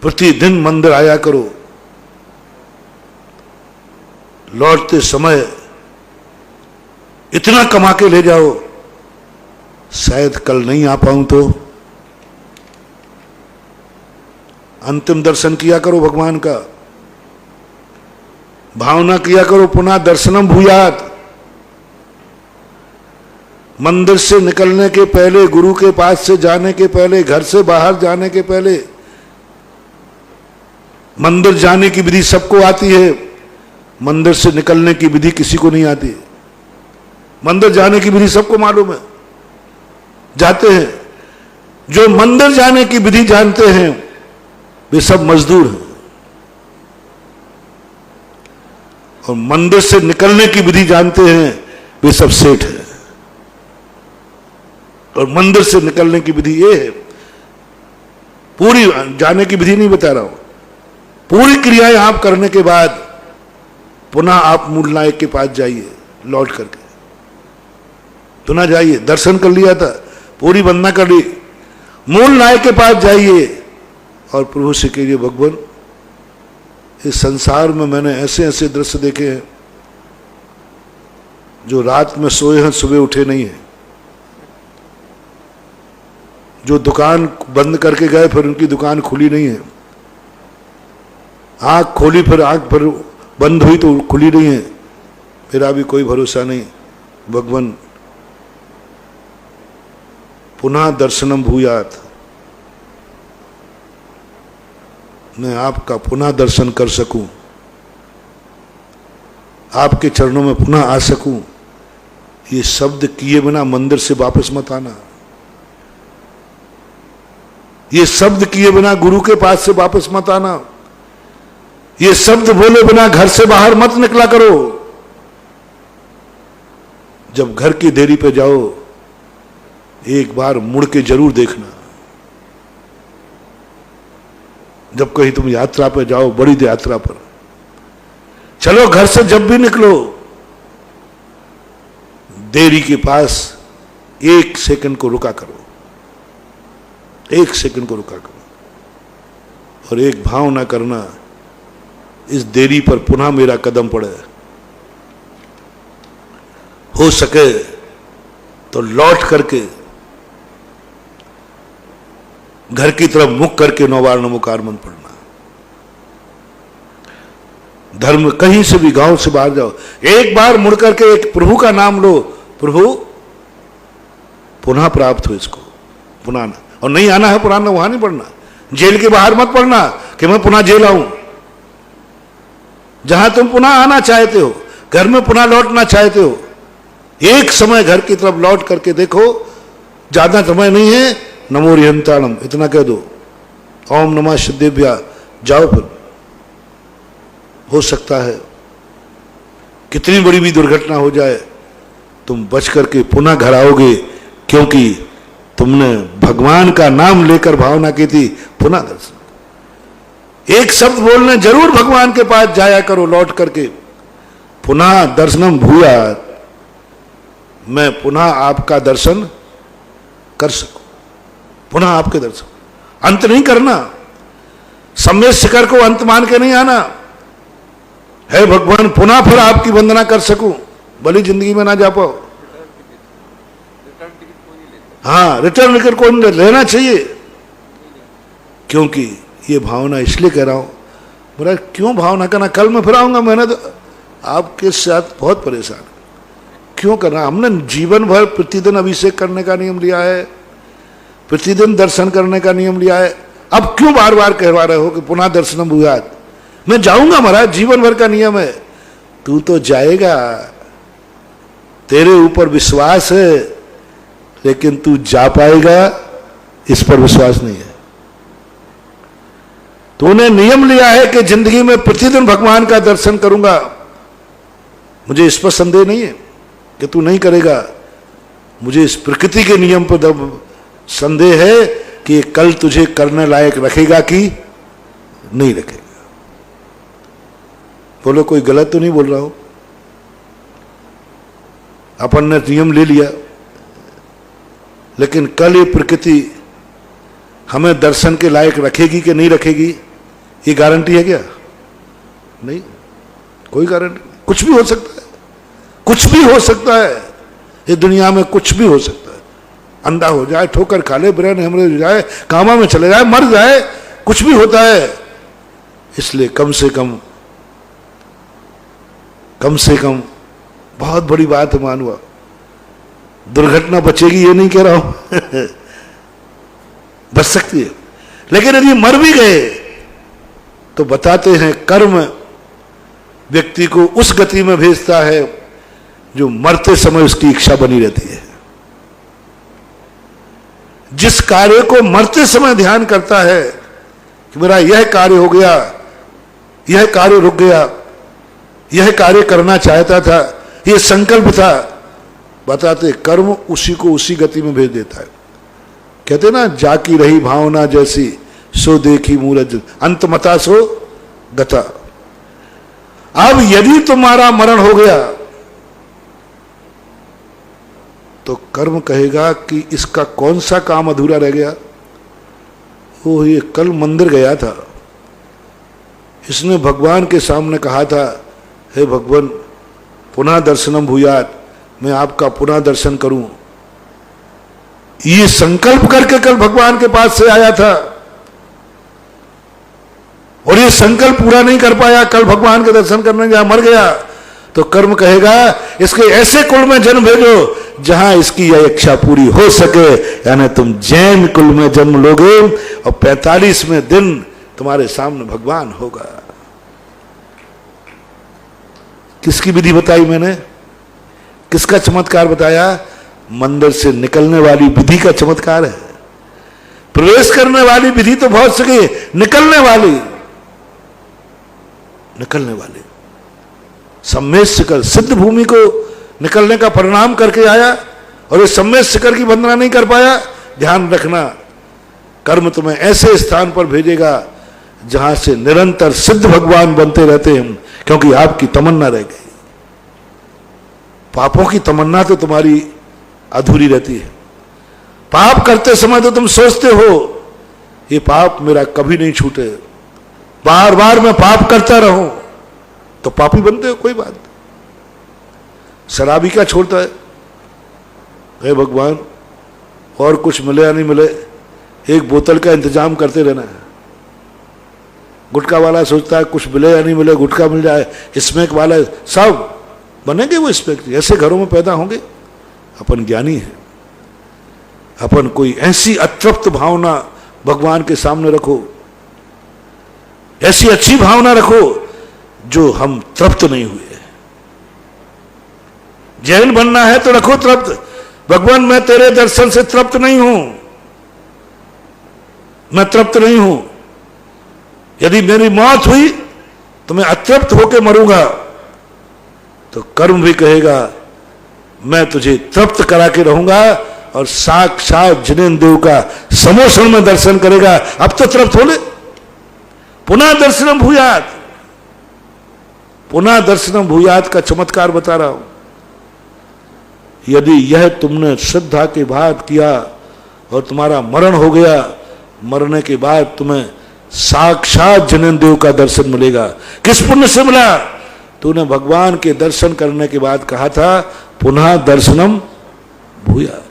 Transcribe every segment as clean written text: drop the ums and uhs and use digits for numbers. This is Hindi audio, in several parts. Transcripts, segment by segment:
प्रतिदिन मंदिर आया करो। लौटते समय इतना कमा के ले जाओ, शायद कल नहीं आ पाऊं तो अंतिम दर्शन किया करो भगवान का। भावना किया करो पुनः दर्शनम भूयात। मंदिर से निकलने के पहले, गुरु के पास से जाने के पहले, घर से बाहर जाने के पहले, मंदिर जाने की विधि सबको आती है, मंदिर से निकलने की विधि किसी को नहीं आती। मंदिर जाने की विधि सबको मालूम है, जाते हैं। जो मंदिर जाने की विधि जानते हैं वे सब मजदूर हैं, और मंदिर से निकलने की विधि जानते हैं वे सब सेठ हैं। और मंदिर से निकलने की विधि ये है, पूरी जाने की विधि नहीं बता रहा हूं, पूरी क्रियाएं आप करने के बाद पुनः आप मूल नायक के पास जाइए, लौट करके पुनः जाइए। दर्शन कर लिया था, पूरी वंदना कर ली, मूल नायक के पास जाइए और प्रभु से कहिए, भगवान इस संसार में मैंने ऐसे ऐसे दृश्य देखे हैं, जो रात में सोए हैं सुबह उठे नहीं हैं, जो दुकान बंद करके गए फिर उनकी दुकान खुली नहीं है, आंख खोली फिर आंख फिर बंद हुई तो खुली नहीं है, मेरा भी कोई भरोसा नहीं। भगवान पुनः दर्शनम भूयात, मैं आपका पुनः दर्शन कर सकूं, आपके चरणों में पुनः आ सकूं, ये शब्द किए बिना मंदिर से वापस मत आना। ये शब्द किए बिना गुरु के पास से वापस मत आना। ये शब्द बोले बिना घर से बाहर मत निकला करो। जब घर की देरी पे जाओ एक बार मुड़ के जरूर देखना। जब कहीं तुम यात्रा पे जाओ, बड़ी यात्रा पर चलो, घर से जब भी निकलो, देरी के पास 1 सेकंड को रुका करो, 1 सेकंड को रुका करो और एक भाव ना करना, इस देरी पर पुनः मेरा कदम पड़े। हो सके तो लौट करके घर की तरफ मुख करके 9 बार नमोकार मंत्र पढ़ना। धर्म कहीं से भी, गांव से बाहर जाओ, एक बार मुड़ करके एक प्रभु का नाम लो, प्रभु पुनः प्राप्त हो इसको, पुनः आना। और नहीं आना है पुराना, वहां नहीं पढ़ना, जेल के बाहर मत पढ़ना कि मैं पुनः जेल आऊं। जहां तुम पुनः आना चाहते हो, घर में पुनः लौटना चाहते हो, एक समय घर की तरफ लौट करके देखो, ज्यादा समय नहीं है, नमो रिहंताणम इतना कह दो, ओम नमः सिद्धेभ्या, जाओ। फिर हो सकता है कितनी बड़ी भी दुर्घटना हो जाए, तुम बच करके पुनः घर आओगे, क्योंकि तुमने भगवान का नाम लेकर भावना की थी। पुनः दर्शन, एक शब्द बोलने जरूर भगवान के पास जाया करो लौट करके, पुनः दर्शनम भूयात, मैं पुनः आपका दर्शन कर सकूं, पुनः आपके दर्शन। अंत नहीं करना, सम्यक शिखर को अंत मान के नहीं आना है। भगवान पुनः फिर आपकी वंदना कर सकूं, भली जिंदगी में ना जा पाओ। हाँ, रिटर्न टिकट को लेना चाहिए, क्योंकि ये भावना इसलिए कह रहा हूं। बोला क्यों भावना करना, कल मैं फिर आऊंगा, मैंने तो आपके साथ बहुत परेशान। क्यों करना, हमने जीवन भर प्रतिदिन अभिषेक करने का नियम लिया है, प्रतिदिन दर्शन करने का नियम लिया है, अब क्यों बार बार कहवा रहे हो कि पुनः दर्शनम भूयात। मैं जाऊंगा महाराज, जीवन भर का नियम है। तू तो जाएगा, तेरे ऊपर विश्वास है, लेकिन तू जा पाएगा इस पर विश्वास नहीं है। तूने नियम लिया है कि जिंदगी में प्रतिदिन भगवान का दर्शन करूंगा, मुझे इस पर संदेह नहीं है कि तू नहीं करेगा। मुझे इस प्रकृति के नियम पर संदेह है कि कल तुझे करने लायक रखेगा कि नहीं रखेगा। बोलो कोई गलत तो नहीं बोल रहा हो। अपन ने नियम ले लिया, लेकिन कल ये प्रकृति हमें दर्शन के लायक रखेगी कि नहीं रखेगी ये गारंटी है क्या? नहीं, कोई गारंटी नहीं। कुछ भी हो सकता है, कुछ भी हो सकता है। ये दुनिया में कुछ भी हो सकता है। अंधा हो जाए, ठोकर खा ले, ब्रेन हेमरेज हो जाए, कामा में चले जाए, मर जाए, कुछ भी होता है। इसलिए कम से कम बहुत बड़ी बात है मानवा, दुर्घटना बचेगी ये नहीं कह रहा हूं बच सकती है, लेकिन यदि मर भी गए तो बताते हैं कर्म व्यक्ति को उस गति में भेजता है जो मरते समय उसकी इच्छा बनी रहती है। जिस कार्य को मरते समय ध्यान करता है कि मेरा यह कार्य हो गया, यह कार्य रुक गया, यह कार्य करना चाहता था, यह संकल्प था, बताते कर्म उसी को उसी गति में भेज देता है। कहते ना, जाकी रही भावना जैसी सो देखी मूरज अंतमता सो गता। अब यदि तुम्हारा मरण हो गया तो कर्म कहेगा कि इसका कौन सा काम अधूरा रह गया। वो ये कल मंदिर गया था, इसने भगवान के सामने कहा था, हे भगवान पुनः दर्शनम भूयात, मैं आपका पुनः दर्शन करूं। ये संकल्प करके कल भगवान के पास से आया था और ये संकल्प पूरा नहीं कर पाया, कल भगवान के दर्शन करने गया, मर गया, तो कर्म कहेगा इसके ऐसे कुल में जन्म भेजो जहां इसकी यह इच्छा पूरी हो सके। यानी तुम जैन कुल में जन्म लोगे और 45वें दिन तुम्हारे सामने भगवान होगा। किसकी विधि बताई मैंने? किसका चमत्कार बताया? मंदिर से निकलने वाली विधि का चमत्कार है। प्रवेश करने वाली विधि तो बहुत सके, निकलने वाली सम्मेद शिखर सिद्ध भूमि को निकलने का परिणाम करके आया और ये सम्मेद शिखर की वंदना नहीं कर पाया। ध्यान रखना, कर्म तुम्हें ऐसे स्थान पर भेजेगा जहां से निरंतर सिद्ध भगवान बनते रहते हैं, क्योंकि आपकी तमन्ना रह गई। पापों की तमन्ना तो तुम्हारी अधूरी रहती है। पाप करते समय तो तुम सोचते हो ये पाप मेरा कभी नहीं छूटे, बार बार मैं पाप करता रहूं, तो पापी बनते हो, कोई बात। शराबी क्या छोड़ता है? हे भगवान और कुछ मिले या नहीं मिले, एक बोतल का इंतजाम करते रहना है। गुटखा वाला सोचता है कुछ मिले या नहीं मिले, गुटखा मिल जाए। स्मैक वाला, सब बनेंगे वो स्मैक। ऐसे घरों में पैदा होंगे। अपन ज्ञानी है, अपन कोई ऐसी अतृप्त भावना भगवान के सामने रखो, ऐसी अच्छी भावना रखो जो हम तृप्त नहीं हुए। जैन बनना है तो रखो तृप्त, भगवान मैं तेरे दर्शन से तृप्त नहीं हूं, मैं तृप्त नहीं हूं। यदि मेरी मौत हुई तो मैं अतृप्त होकर मरूंगा, तो कर्म भी कहेगा मैं तुझे तृप्त करा के रहूंगा और साक्षात जिनेन्द्र देव का समोषण में दर्शन करेगा। अब तो तृप्त हो ले। पुनः दर्शनम भूयात, पुनः दर्शनम भूयात का चमत्कार बता रहा हूं। यदि यह तुमने श्रद्धा के बाद किया और तुम्हारा मरण हो गया, मरने के बाद तुम्हें साक्षात जिनेन्द्र देव का दर्शन मिलेगा। किस पुण्य से मिला? तूने भगवान के दर्शन करने के बाद कहा था पुनः दर्शनम भूयात,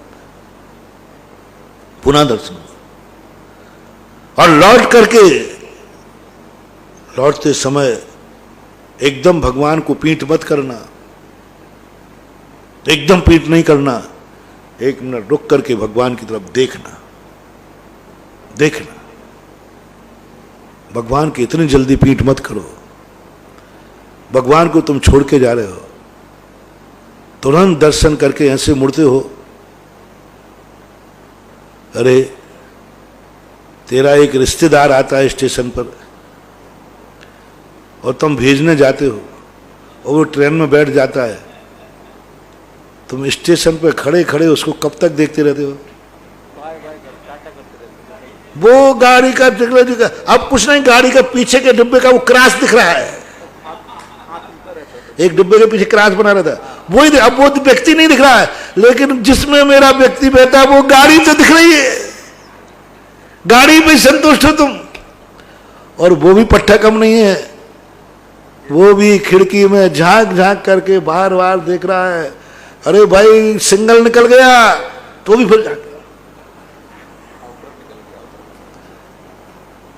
पुनः दर्शन। और लौटते समय एकदम भगवान को पीठ मत करना, एकदम पीठ नहीं करना। एक मिनट रुक करके भगवान की तरफ देखना। भगवान की इतनी जल्दी पीठ मत करो। भगवान को तुम छोड़ के जा रहे हो, तुरंत दर्शन करके ऐसे मुड़ते हो। अरे तेरा एक रिश्तेदार आता है स्टेशन पर और तुम भेजने जाते हो और वो ट्रेन में बैठ जाता है, तुम स्टेशन पर खड़े खड़े उसको कब तक देखते रहते हो? वो गाड़ी का अब कुछ नहीं, गाड़ी के पीछे के डिब्बे का वो क्रॉस दिख रहा है, एक डिब्बे के पीछे क्रॉस बना रहता है, वही। अब वो व्यक्ति नहीं दिख रहा है, लेकिन जिसमें मेरा व्यक्ति बैठा है वो गाड़ी तो दिख रही है। गाड़ी पे संतुष्ट हो तुम, और वो भी पट्टा कम नहीं है, वो भी खिड़की में झांक झांक करके बार बार देख रहा है, अरे भाई सिंगल निकल गया तो भी फिर झांक।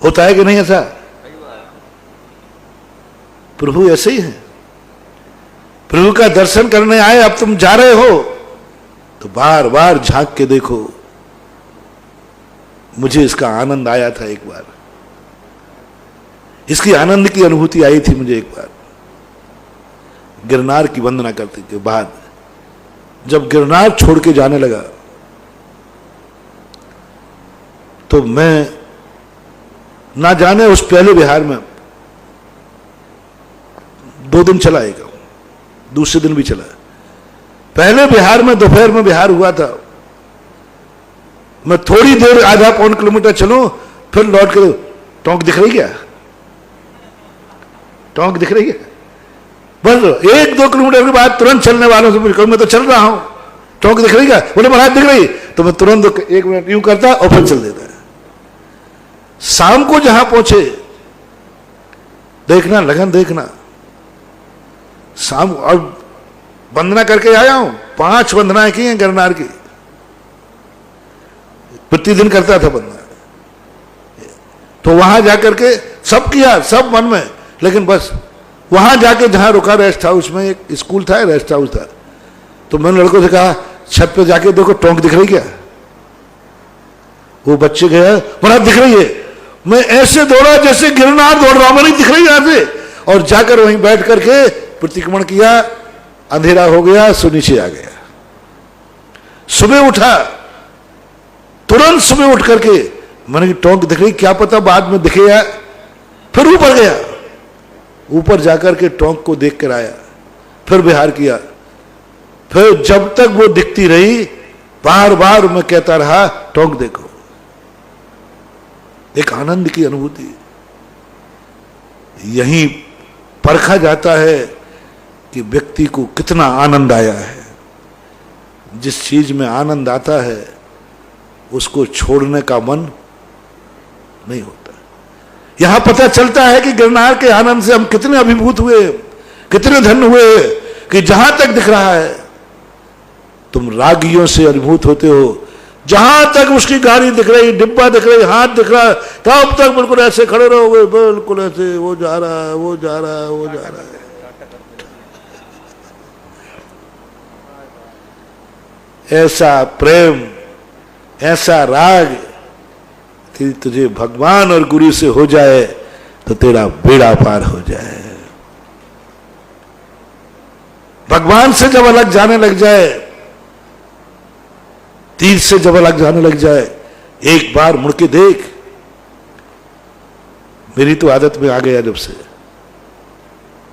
होता है कि नहीं ऐसा? प्रभु ऐसे ही है। प्रभु का दर्शन करने आए, अब तुम जा रहे हो तो बार बार झांक के देखो। मुझे इसका आनंद आया था एक बार, इसकी आनंद की अनुभूति आई थी मुझे एक बार गिरनार की वंदना करने के बाद। जब गिरनार छोड़ के जाने लगा तो मैं ना जाने उस पहले बिहार में 2 दिन चला आएगा, दूसरे दिन भी चला। पहले बिहार में दोपहर में बिहार हुआ था, मैं थोड़ी देर आधा पौन किलोमीटर चलूं फिर लौट के टोंक दिख रही क्या? टोंक दिख रही है? बस 1-2 किलोमीटर के बाद तुरंत चलने वालों से पूछूं, मैं तो चल रहा हूं, टोंक दिख रही क्या? बोले महाराज दिख रही, तो मैं तुरंत 1 मिनट यूं करता और फिर चल देता। शाम को जहां पहुंचे, देखना लगन देखना, शाम और वंदना करके आया हूं, 5 वंदनाएं की हैं गिरनार की, प्रतिदिन करता था वंदना। तो वहां जाकर के सब किया, सब मन में, लेकिन बस वहां जाके जहां रुका रेस्ट हाउस में, एक स्कूल था रेस्ट हाउस था, तो मैंने लड़कों से कहा छत पे जाके देखो टोंक दिख रही क्या? वो बच्चे गए, बड़ा दिख रही है। मैं ऐसे दौड़ा जैसे गिरनार दौड़ रहा हूं, नहीं दिख रही यहां से, और जाकर वहीं बैठ करके प्रतिक्रमण किया। अंधेरा हो गया, सो नीचे आ गया। सुबह उठा, तुरंत सुबह उठ करके मैंने टोंक दिख रही, क्या पता बाद में दिखे या। फिर ऊपर गया, ऊपर जाकर के टोंक को देख कर आया, फिर बिहार किया। फिर जब तक वो दिखती रही बार बार मैं कहता रहा टोंक देखो। एक आनंद की अनुभूति यहीं परखा जाता है कि व्यक्ति को कितना आनंद आया है। जिस चीज में आनंद आता है उसको छोड़ने का मन नहीं होता। यहां पता चलता है कि गिरनार के आनंद से हम कितने अभिभूत हुए, कितने धन्य हुए कि जहां तक दिख रहा है तुम रागियों से अभिभूत होते हो। जहां तक उसकी गाड़ी दिख रही, डिब्बा दिख रही, हाथ दिख रहा है, तब तक बिल्कुल ऐसे खड़े रहोगे, बिल्कुल ऐसे, वो जा रहा है, वो जा रहा है, वो जा रहा है। ऐसा प्रेम, ऐसा राग कि तुझे भगवान और गुरु से हो जाए तो तेरा बेड़ा पार हो जाए। भगवान से जब अलग जाने लग जाए, तीर से जब अलग जाने लग जाए, एक बार मुड़ के देख। मेरी तो आदत में आ गया जब से,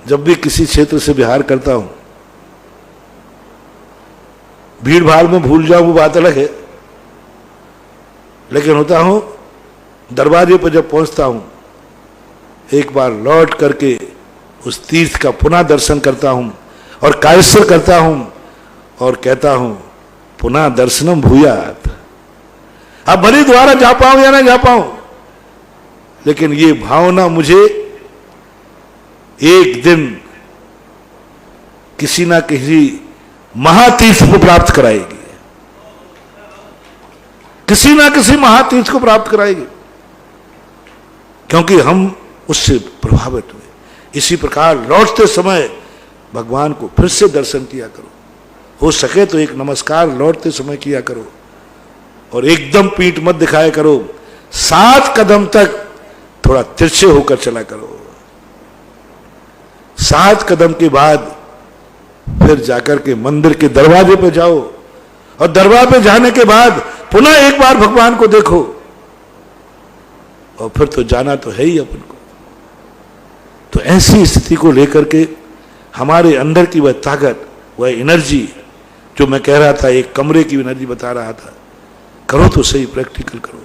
जब भी किसी क्षेत्र से बिहार करता हूं, भीड़ भाड़ में भूल जाऊं वो बात अलग है, लेकिन होता हूं दरवाजे पर जब पहुंचता हूं, एक बार लौट करके उस तीर्थ का पुनः दर्शन करता हूं और कायस्वर करता हूं और कहता हूं पुनः दर्शनम भूयात। अब भले द्वारा जा पाऊं या ना जा पाऊं, लेकिन ये भावना मुझे एक दिन किसी ना किसी महातीर्थ को प्राप्त कराएगी, किसी ना किसी महातीर्थ को प्राप्त कराएगी, क्योंकि हम उससे प्रभावित हुए। इसी प्रकार लौटते समय भगवान को फिर से दर्शन किया करो, हो सके तो एक नमस्कार लौटते समय किया करो, और एकदम पीठ मत दिखाया करो। 7 कदम तक थोड़ा तिरछे होकर चला करो। 7 कदम के बाद फिर जाकर के मंदिर के दरवाजे पे जाओ, और दरवाजे पे जाने के बाद पुनः एक बार भगवान को देखो, और फिर तो जाना तो है ही अपन को। तो ऐसी स्थिति को लेकर के हमारे अंदर की वह ताकत, वह एनर्जी जो मैं कह रहा था, एक कमरे की एनर्जी बता रहा था, करो तो सही, प्रैक्टिकल करो।